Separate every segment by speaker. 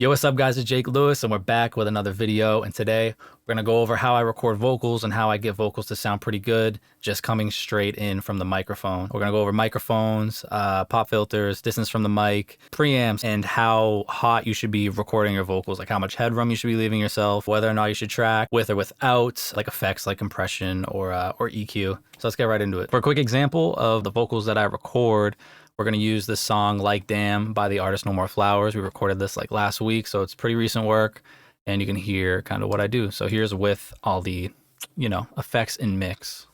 Speaker 1: Yo, what's up guys, it's Jake Lewis and we're back with another video, and today we're going to go over how I record vocals and how I get vocals to sound pretty good just coming straight in from the microphone. We're going to go over microphones, pop filters, distance from the mic, preamps, and how hot you should be recording your vocals, like how much headroom you should be leaving yourself, whether or not you should track with or without like effects like compression or EQ. So let's get right into it. For a quick example of the vocals that I record, we're going to use this song Like Damn by the artist No More Flowers. We recorded this like last week, so it's pretty recent work, and you can hear kind of what I do. So here's with all the, effects in mix.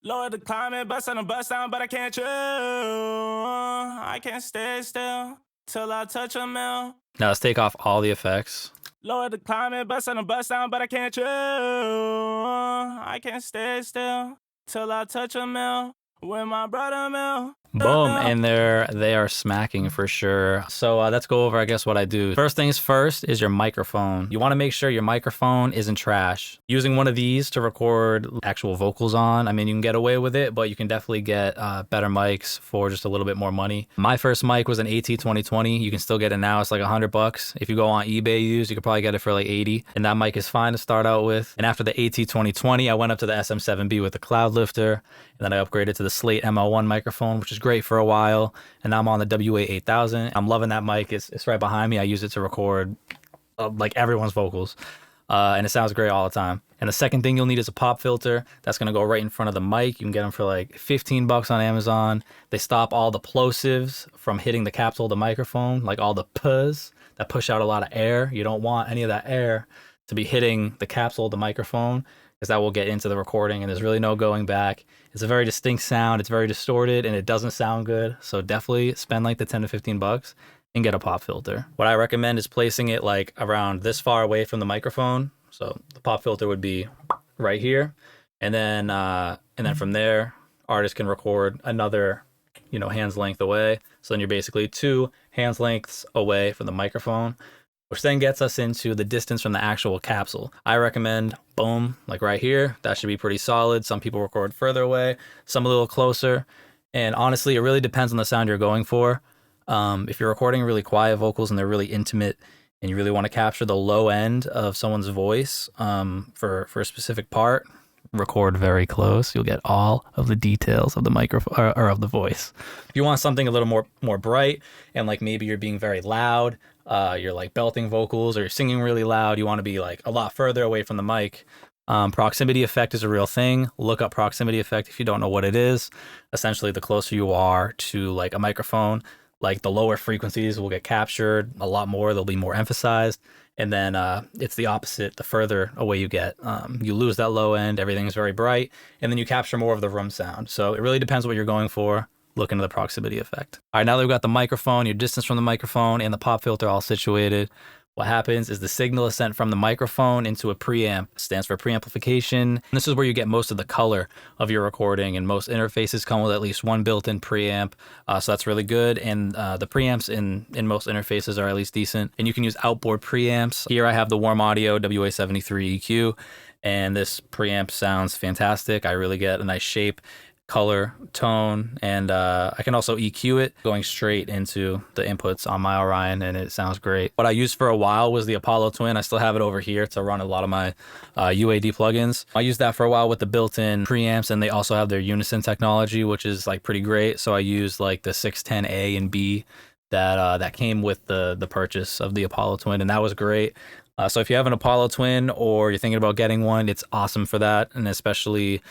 Speaker 2: Lower the climate, bust on the bus down, but I can't chill. I can't stay still till I touch a mill.
Speaker 1: Now let's take off all the effects.
Speaker 2: Lower the climate, bust on the bus down, but I can't chill. I can't stay still till I touch a mill with my brother Mill.
Speaker 1: Boom, and they are smacking for sure. So let's go over, I guess, what I do. First things first is your microphone. You want to make sure your microphone isn't trash. Using one of these to record actual vocals on, I mean, you can get away with it, but you can definitely get better mics for just a little bit more money. My first mic was an AT 2020. You can still get it now. It's like $100. If you go on eBay used, you could probably get it for like 80. And that mic is fine to start out with. And after the AT 2020, I went up to the SM7B with the cloud lifter, and then I upgraded to the Slate ML1 microphone, which is great for a while, and now I'm on the WA8000. I'm loving that mic. It's right behind me. I use it to record like everyone's vocals, and it sounds great all the time. And the second thing you'll need is a pop filter. That's gonna go right in front of the mic. You can get them for like 15 bucks on Amazon. They stop all the plosives from hitting the capsule of the microphone, like all the p's that push out a lot of air. You don't want any of that air to be hitting the capsule of the microphone, because that will get into the recording and there's really no going back. It's a very distinct sound, it's very distorted, and it doesn't sound good. So definitely spend like the 10 to 15 bucks and get a pop filter. What I recommend is placing it like around this far away from the microphone. So the pop filter would be right here. And then from there, artists can record another, hand's length away. So then you're basically 2 hands lengths away from the microphone, which then gets us into the distance from the actual capsule. I recommend, boom, like right here. That should be pretty solid. Some people record further away, some a little closer. And honestly, it really depends on the sound you're going for. If you're recording really quiet vocals and they're really intimate and you really want to capture the low end of someone's voice for a specific part, record very close. You'll get all of the details of the microphone or of the voice. If you want something a little more bright, and like maybe you're being very loud, you're like belting vocals or you're singing really loud, you want to be like a lot further away from the mic. Proximity effect is a real thing. Look up proximity effect if you don't know what it is. Essentially, the closer you are to like a microphone, like the lower frequencies will get captured a lot more. They'll be more emphasized. And then it's the opposite. The further away you get, you lose that low end. Everything's very bright, and then you capture more of the room sound. So it really depends what you're going for. Look into the proximity effect. All right, now that we've got the microphone, your distance from the microphone, and the pop filter all situated, what happens is the signal is sent from the microphone into a preamp. It stands for preamplification. And this is where you get most of the color of your recording, and most interfaces come with at least one built-in preamp. So that's really good. And the preamps in most interfaces are at least decent. And you can use outboard preamps. Here I have the Warm Audio WA73 EQ, and this preamp sounds fantastic. I really get a nice shape, color, tone, and I can also EQ it going straight into the inputs on my Orion, and it sounds great. What I used for a while was the Apollo Twin. I still have it over here to run a lot of my UAD plugins. I used that for a while with the built-in preamps, and they also have their unison technology, which is like pretty great. So I used like the 610A and B that came with the purchase of the Apollo Twin, and that was great. So if you have an Apollo Twin or you're thinking about getting one, it's awesome for that, and especially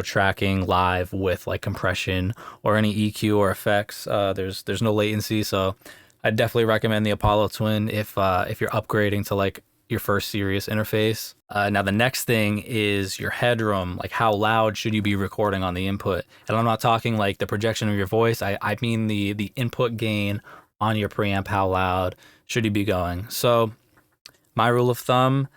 Speaker 1: tracking live with like compression or any EQ or effects. There's no latency, so I definitely recommend the Apollo Twin if you're upgrading to like your first serious interface. Now the next thing is your headroom. Like how loud should you be recording on the input? And I'm not talking like the projection of your voice. I mean the input gain on your preamp. How loud should you be going? So my rule of thumb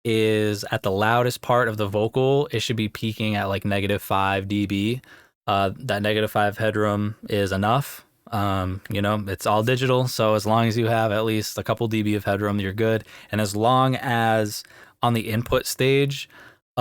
Speaker 1: is at the loudest part of the vocal, it should be peaking at like -5 dB. That -5 headroom is enough. It's all digital, so as long as you have at least a couple dB of headroom, you're good. And as long as on the input stage,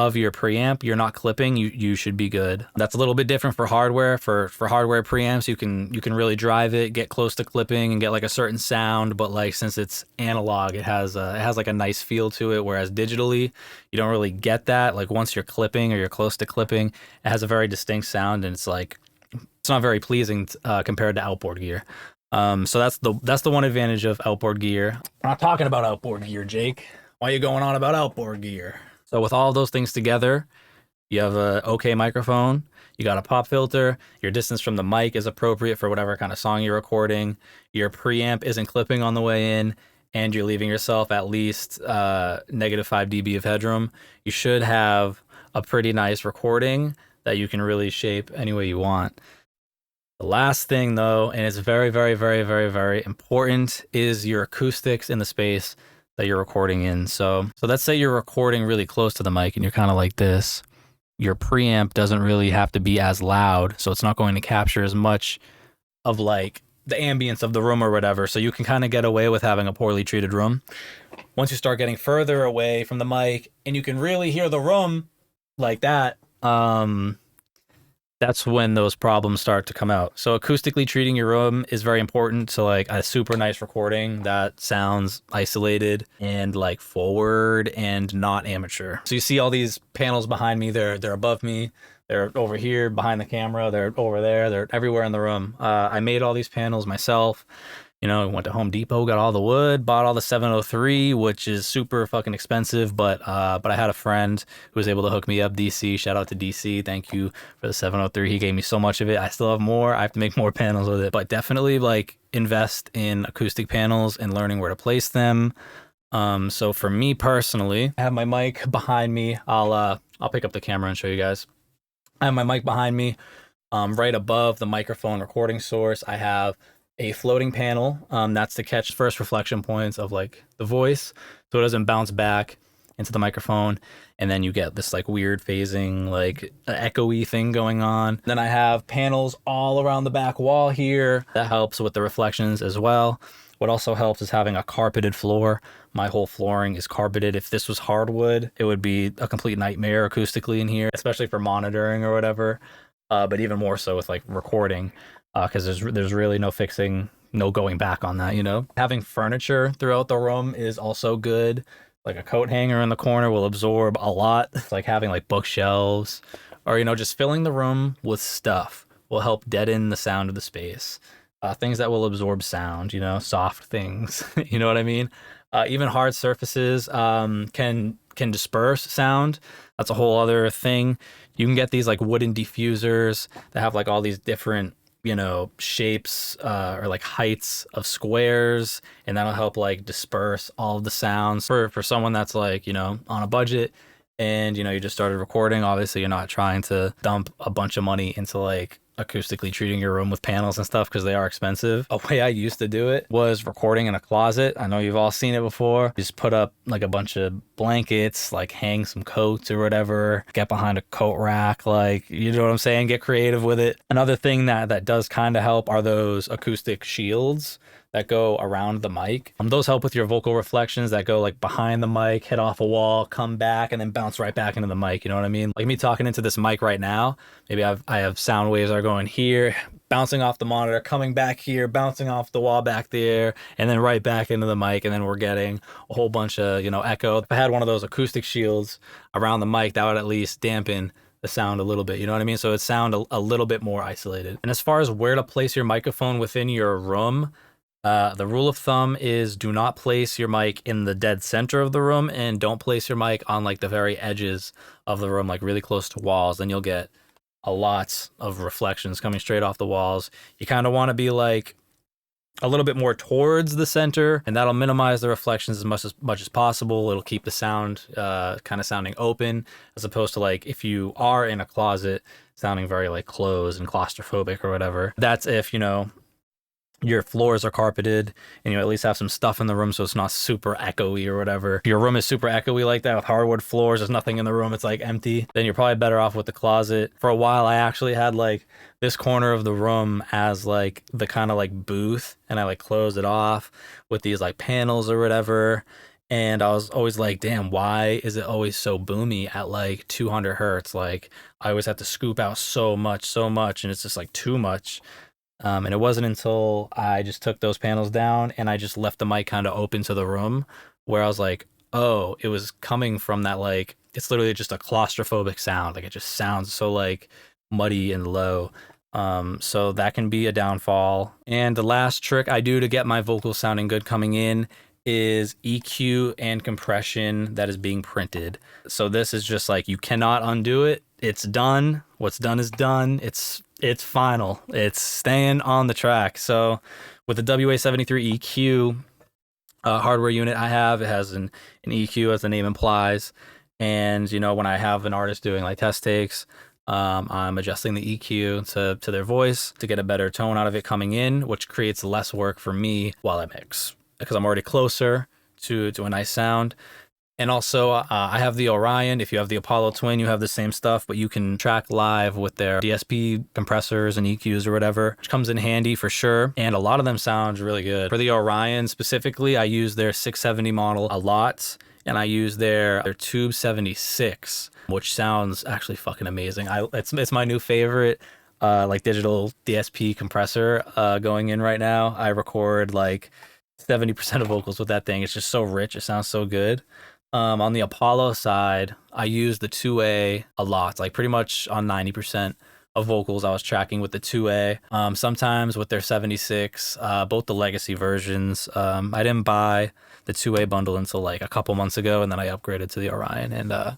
Speaker 1: of your preamp you're not clipping, you should be good. That's a little bit different for hardware. For hardware preamps, you can really drive it, get close to clipping and get like a certain sound, but like since it's analog, it has like a nice feel to it, whereas digitally you don't really get that. Like once you're clipping or you're close to clipping, it has a very distinct sound, and it's not very pleasing compared to outboard gear. So that's the one advantage of outboard gear. I'm not talking about outboard gear, Jake. Why are you going on about outboard gear? So with all of those things together, you have a okay microphone, you got a pop filter, your distance from the mic is appropriate for whatever kind of song you're recording, your preamp isn't clipping on the way in, and you're leaving yourself at least negative 5 dB of headroom. You should have a pretty nice recording that you can really shape any way you want. The last thing though, and it's very, very, very, very, very important, is your acoustics in the space that you're recording in. So let's say you're recording really close to the mic and you're kind of like this. Your preamp doesn't really have to be as loud, so it's not going to capture as much of like the ambience of the room or whatever. So you can kind of get away with having a poorly treated room. Once you start getting further away from the mic and you can really hear the room like that, that's when those problems start to come out. So acoustically treating your room is very important to like a super nice recording that sounds isolated and like forward and not amateur. So you see all these panels behind me, they're above me, they're over here behind the camera, they're over there, they're everywhere in the room. I made all these panels myself. You know, went to Home Depot, got all the wood, bought all the 703, which is super fucking expensive, but I had a friend who was able to hook me up, DC. Shout out to DC. Thank you for the 703. He gave me so much of it. I still have more. I have to make more panels with it, but definitely like invest in acoustic panels and learning where to place them. So for me personally, I have my mic behind me. I'll pick up the camera and show you guys. I have my mic behind me, right above the microphone recording source. I have a floating panel, that's to catch first reflection points of like the voice, so it doesn't bounce back into the microphone, and then you get this like weird phasing, like echoey thing going on. Then I have panels all around the back wall here that helps with the reflections as well. What also helps is having a carpeted floor. My whole flooring is carpeted. If this was hardwood, it would be a complete nightmare acoustically in here, especially for monitoring or whatever, but even more so with like recording. Because there's really no fixing, no going back on that, you know? Having furniture throughout the room is also good. Like a coat hanger in the corner will absorb a lot. It's like having like bookshelves or, you know, just filling the room with stuff will help deaden the sound of the space. Things that will absorb sound, you know, soft things, you know what I mean? Even hard surfaces can disperse sound. That's a whole other thing. You can get these like wooden diffusers that have like all these different, you know, shapes or like heights of squares, and that'll help like disperse all of the sounds for someone that's like, you know, on a budget and, you know, you just started recording. Obviously you're not trying to dump a bunch of money into like acoustically treating your room with panels and stuff because they are expensive. A way I used to do it was recording in a closet. I know you've all seen it before. Just put up like a bunch of blankets, like hang some coats or whatever, get behind a coat rack, like, you know what I'm saying? Get creative with it. Another thing that does kind of help are those acoustic shields that go around the mic. Those help with your vocal reflections that go like behind the mic, hit off a wall, come back, and then bounce right back into the mic. You know what I mean? Like me talking into this mic right now, maybe I have sound waves that are going here, bouncing off the monitor, coming back here, bouncing off the wall back there, and then right back into the mic, and then we're getting a whole bunch of, you know, echo. If I had one of those acoustic shields around the mic, that would at least dampen the sound a little bit, you know what I mean? So it sound a little bit more isolated. And as far as where to place your microphone within your room, the rule of thumb is do not place your mic in the dead center of the room, and don't place your mic on like the very edges of the room, like really close to walls. Then you'll get a lot of reflections coming straight off the walls. You kind of want to be like a little bit more towards the center, and that'll minimize the reflections as much as possible. It'll keep the sound kind of sounding open, as opposed to like if you are in a closet sounding very like closed and claustrophobic or whatever. That's if, you know, your floors are carpeted and you at least have some stuff in the room so it's not super echoey or whatever. If your room is super echoey like that with hardwood floors, there's nothing in the room, it's like empty, then you're probably better off with the closet. For a while I actually had like this corner of the room as like the kind of like booth, and I like closed it off with these like panels or whatever, And I was always like, damn, why is it always so boomy at like 200 hertz? Like I always have to scoop out so much, and it's just like too much. And it wasn't until I just took those panels down and I just left the mic kind of open to the room where I was like, oh, it was coming from that, like, it's literally just a claustrophobic sound. Like it just sounds so like muddy and low. So that can be a downfall. And the last trick I do to get my vocals sounding good coming in is EQ and compression that is being printed. So this is just like, you cannot undo it. It's done. What's done is done. It's final. It's staying on the track. So with the WA73 EQ hardware unit I have, it has an EQ as the name implies. And, you know, when I have an artist doing like test takes, I'm adjusting the EQ to their voice to get a better tone out of it coming in, which creates less work for me while I mix, because I'm already closer to a nice sound. And also, I have the Orion. If you have the Apollo Twin, you have the same stuff, but you can track live with their DSP compressors and EQs or whatever, which comes in handy for sure. And a lot of them sound really good. For the Orion specifically, I use their 670 model a lot, and I use their Tube 76, which sounds actually fucking amazing. It's my new favorite like digital DSP compressor going in right now. I record like 70% of vocals with that thing. It's just so rich. It sounds so good. On the Apollo side, I use the 2A a lot, like pretty much on 90% of vocals I was tracking with the 2A. Sometimes with their 76, both the legacy versions. I didn't buy the 2A bundle until like a couple months ago, and then I upgraded to the Orion, and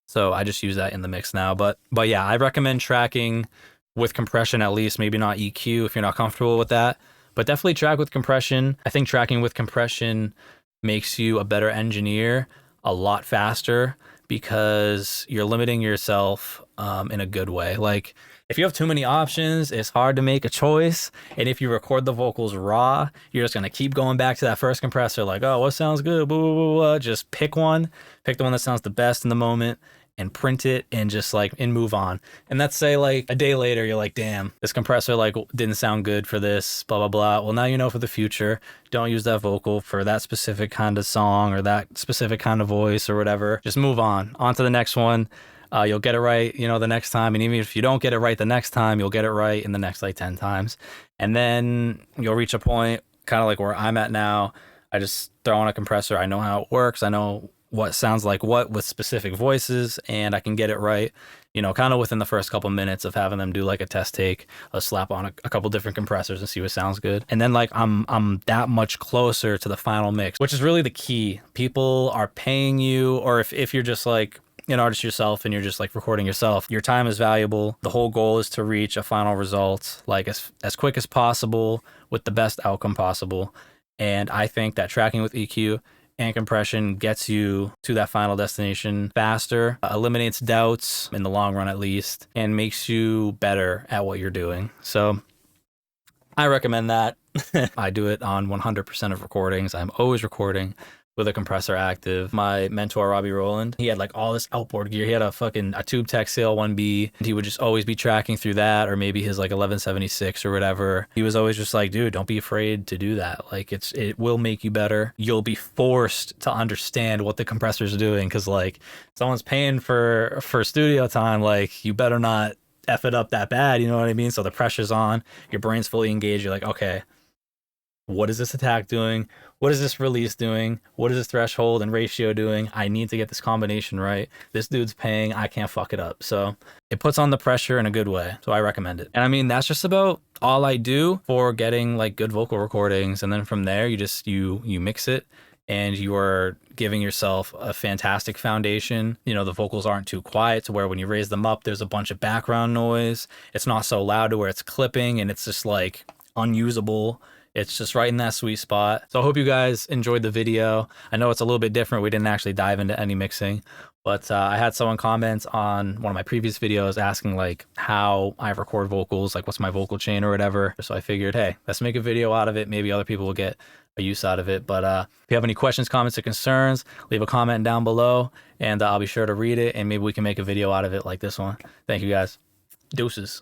Speaker 1: so I just use that in the mix now. But yeah, I recommend tracking with compression at least, maybe not EQ if you're not comfortable with that, but definitely track with compression. I think tracking with compression makes you a better engineer a lot faster because you're limiting yourself in a good way. Like if you have too many options, it's hard to make a choice. And if you record the vocals raw, you're just gonna keep going back to that first compressor like, oh, what sounds good? Blah, blah, blah, blah. Just pick the one that sounds the best in the moment and print it and just like and move on. And let's say like a day later you're like, damn, this compressor like didn't sound good for this, blah blah blah. Well, now you know for the future, don't use that vocal for that specific kind of song or that specific kind of voice or whatever. Just move on to the next one. You'll get it right, you know, the next time. And even if you don't get it right the next time, you'll get it right in the next like 10 times. And then you'll reach a point kind of like where I'm at now. I just throw on a compressor. I know how it works. I know what sounds like what with specific voices, and I can get it right, you know, kind of within the first couple minutes of having them do like a test take. I'll slap on a couple different compressors and see what sounds good. And then like I'm that much closer to the final mix, which is really the key. People are paying you, or if you're just like an artist yourself and you're just like recording yourself, your time is valuable. The whole goal is to reach a final result like as quick as possible with the best outcome possible. And I think that tracking with EQ and compression gets you to that final destination faster, eliminates doubts in the long run at least, and makes you better at what you're doing. So I recommend that. I do it on 100% of recordings. I'm always recording with a compressor active. My mentor, Robbie Rowland, he had like all this outboard gear. He had a Tube Tech Sail 1B, and he would just always be tracking through that, or maybe his like 1176 or whatever. He was always just like, dude, don't be afraid to do that. Like it will make you better. You'll be forced to understand what the compressor's doing, because like someone's paying for studio time. Like you better not F it up that bad, you know what I mean? So the pressure's on, your brain's fully engaged. You're like, okay, what is this attack doing? What is this release doing? What is this threshold and ratio doing? I need to get this combination right. This dude's paying, I can't fuck it up. So it puts on the pressure in a good way. So I recommend it. And I mean, that's just about all I do for getting like good vocal recordings. And then from there, you mix it and you are giving yourself a fantastic foundation. You know, the vocals aren't too quiet to where when you raise them up, there's a bunch of background noise. It's not so loud to where it's clipping and it's just like unusable. It's just right in that sweet spot. So I hope you guys enjoyed the video. I know it's a little bit different. We didn't actually dive into any mixing, but I had someone comment on one of my previous videos asking like how I record vocals, like what's my vocal chain or whatever. So I figured, hey, let's make a video out of it. Maybe other people will get a use out of it. But if you have any questions, comments, or concerns, leave a comment down below and I'll be sure to read it, and maybe we can make a video out of it like this one. Thank you guys. Deuces.